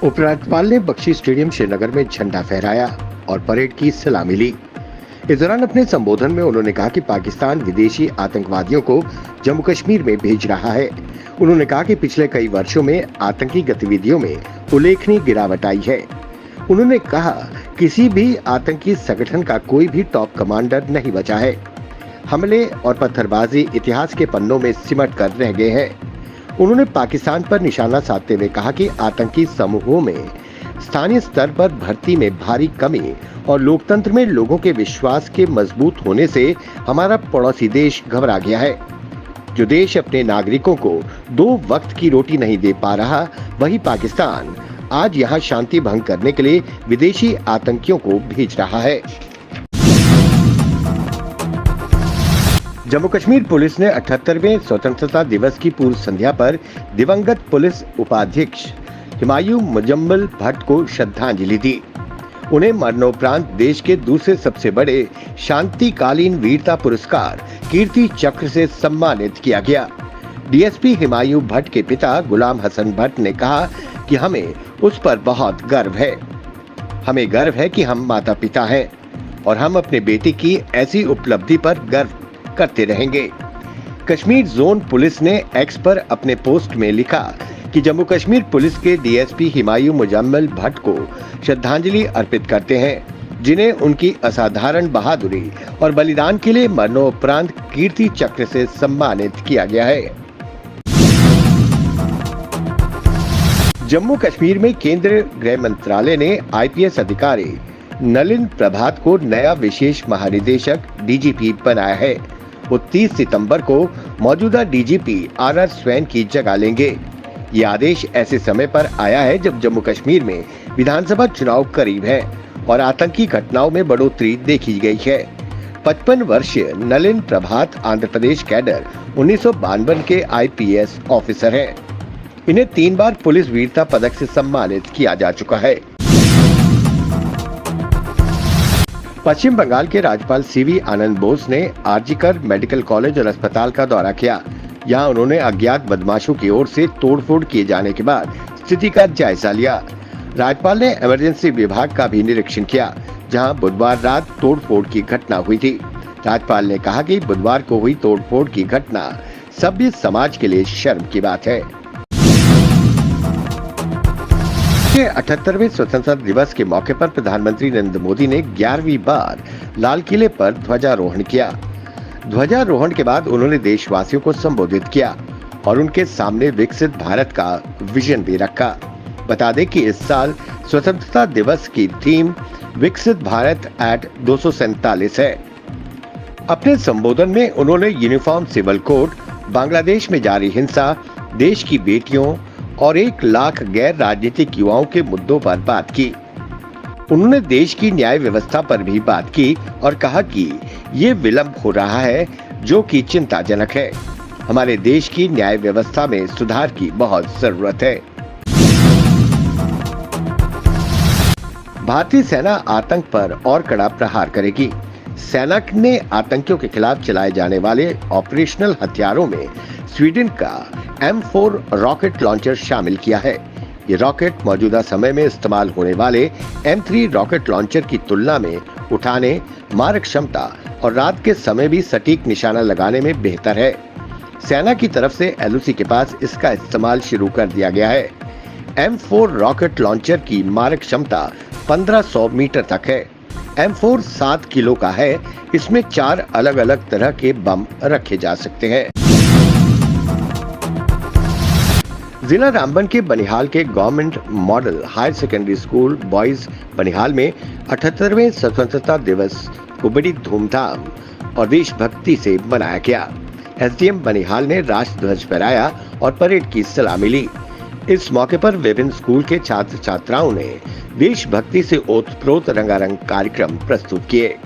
उपराज्यपाल ने बख्शी स्टेडियम श्रीनगर में झंडा फहराया और परेड की सलामी ली। इस दौरान अपने संबोधन में उन्होंने कहा कि पाकिस्तान विदेशी आतंकवादियों को जम्मू कश्मीर में भेज रहा है। उन्होंने कहा कि पिछले कई वर्षों में आतंकी गतिविधियों में उल्लेखनीय गिरावट आई है। उन्होंने कहा किसी भी आतंकी संगठन का कोई भी टॉप कमांडर नहीं बचा है। हमले और पत्थरबाजी इतिहास के पन्नों में सिमट कर रह गए हैं। उन्होंने पाकिस्तान पर निशाना साधते हुए कहा कि आतंकी समूहों में स्थानीय स्तर पर भर्ती में भारी कमी और लोकतंत्र में लोगों के विश्वास के मजबूत होने से हमारा पड़ोसी देश घबरा गया है। जो देश अपने नागरिकों को 2 वक्त की रोटी नहीं दे पा रहा, वही पाकिस्तान आज यहाँ शांति भंग करने के लिए विदेशी आतंकियों को भेज रहा है। जम्मू कश्मीर पुलिस ने 78वें स्वतंत्रता दिवस की पूर्व संध्या पर दिवंगत पुलिस उपाध्यक्ष हुमायूं मुजम्मिल भट्ट को श्रद्धांजलि दी। उन्हें मरणोपरांत देश के दूसरे सबसे बड़े शांतिकालीन वीरता पुरस्कार कीर्ति चक्र से सम्मानित किया गया। डीएसपी हुमायूं भट्ट के पिता गुलाम हसन भट्ट ने कहा कि हमें उस पर बहुत गर्व है। हमें गर्व है कि हम माता पिता हैं और हम अपने बेटे की ऐसी उपलब्धि पर गर्व करते रहेंगे। कश्मीर जोन पुलिस ने एक्स पर अपने पोस्ट में लिखा कि जम्मू कश्मीर पुलिस के डीएसपी हुमायूं मुजम्मिल भट्ट को श्रद्धांजलि अर्पित करते हैं, जिन्हें उनकी असाधारण बहादुरी और बलिदान के लिए मरणोपरांत कीर्ति चक्र से सम्मानित किया गया है। जम्मू कश्मीर में केंद्रीय गृह मंत्रालय ने आईपीएस अधिकारी नलिन प्रभात को नया विशेष महानिदेशक डीजीपी बनाया है। वो 30 सितंबर को मौजूदा डीजीपी आरआर स्वैन की जगह लेंगे। ये आदेश ऐसे समय पर आया है जब जम्मू कश्मीर में विधानसभा चुनाव करीब है और आतंकी घटनाओं में बढ़ोतरी देखी गई है। 55 वर्षीय नलिन प्रभात आंध्र प्रदेश कैडर 1952 के आईपीएस ऑफिसर हैं। इन्हें 3 बार पुलिस वीरता पदक से सम्मानित किया जा चुका है। पश्चिम बंगाल के राज्यपाल सीवी आनंद बोस ने आरजीकर मेडिकल कॉलेज और अस्पताल का दौरा किया। यहां उन्होंने अज्ञात बदमाशों की ओर से तोड़फोड़ किए जाने के बाद स्थिति का जायजा लिया। राज्यपाल ने इमरजेंसी विभाग का भी निरीक्षण किया, जहां बुधवार रात तोड़फोड़ की घटना हुई थी। राज्यपाल ने कहा कि बुधवार को हुई तोड़फोड़ की घटना सभ्य समाज के लिए शर्म की बात है। 78वें स्वतंत्रता दिवस के मौके पर प्रधानमंत्री नरेंद्र मोदी ने 11वीं बार लाल किले पर ध्वजारोहण किया। ध्वजारोहण के बाद उन्होंने देशवासियों को संबोधित किया और उनके सामने विकसित भारत का विजन भी रखा। बता दें कि इस साल स्वतंत्रता दिवस की थीम विकसित भारत एट 247 है। अपने संबोधन में उन्होंने यूनिफॉर्म सिविल कोड, बांग्लादेश में जारी हिंसा, देश की बेटियों और 1 लाख गैर राजनीतिक युवाओं के मुद्दों पर बात की। उन्होंने देश की न्याय व्यवस्था पर भी बात की और कहा कि ये विलंब हो रहा है, जो कि चिंताजनक है। हमारे देश की न्याय व्यवस्था में सुधार की बहुत जरूरत है। भारतीय सेना आतंक पर और कड़ा प्रहार करेगी। सेना ने आतंकियों के खिलाफ चलाए जाने वाले ऑपरेशनल हथियारों में स्वीडन का M4 रॉकेट लॉन्चर शामिल किया है। ये रॉकेट मौजूदा समय में इस्तेमाल होने वाले M3 रॉकेट लॉन्चर की तुलना में उठाने, मारक क्षमता और रात के समय भी सटीक निशाना लगाने में बेहतर है। सेना की तरफ से LOC के पास इसका इस्तेमाल शुरू कर दिया गया है। M4 रॉकेट लॉन्चर की मारक क्षमता 1500 मीटर तक है। M4 7 किलो का है। इसमें 4 अलग अलग तरह के बम रखे जा सकते हैं। जिला रामबन के बनिहाल के government model higher secondary school boys Banihal में 78वें स्वतंत्रता दिवस को बड़ी धूमधाम और देशभक्ति से मनाया गया। एसडीएम बनिहाल ने राष्ट्र ध्वज फहराया और परेड की सलामी ली। इस मौके पर विभिन्न स्कूल के छात्र छात्राओं ने देशभक्ति से ओतप्रोत रंगारंग कार्यक्रम प्रस्तुत किए।